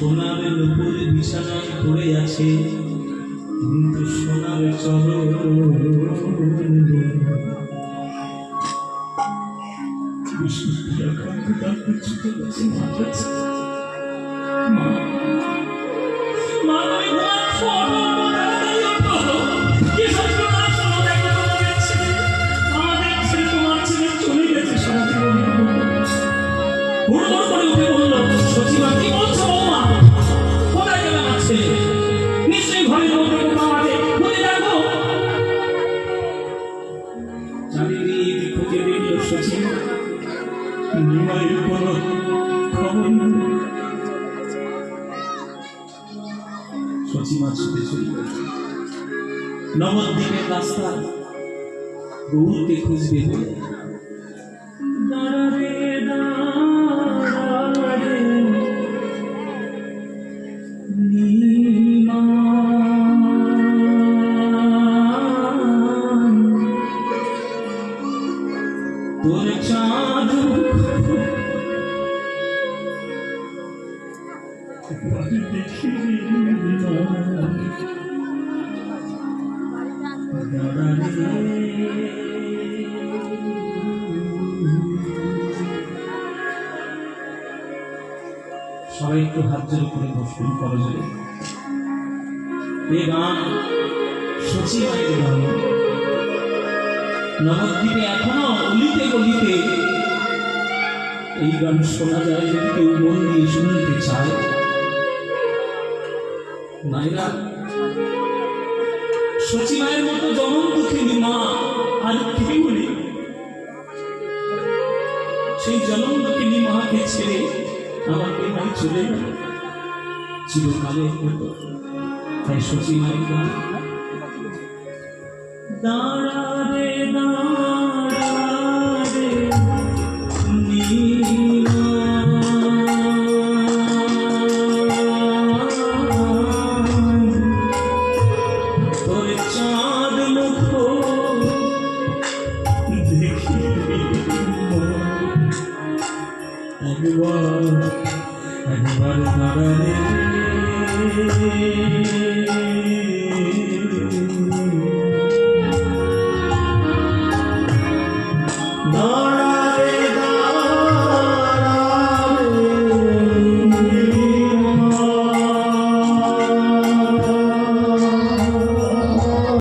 সোনার নুপুর বিছানায় পড়ে আছে, কিন্তু সোনার চরণ নবদ্বীপের রাস্তা গৌরকে খুঁজবে বলে তোর চাঁদ সবাই একটু হাত জোরে করে বসবেন করজোরে। এই গান সচিবাড়ির গান। নবদ্বীপে এখনো অলিতে গলিতে এই গান শোনা যায়, যদি কেউ মন দিয়ে শুনতে চায়। মায়েরা, সচিমায়ের মতো জনম দুঃখিনী মা আর কেউ নেই। সেই জনম দুঃখিনী মাকে ছেড়ে আমাকে ভাই চলে গেল চিরকালের মতো। তাই সচিমায়ের গান দাঁড়া রে দাঁড়া রে তোর চাঁদ মুখ দেখি একবার দাঁড়া রে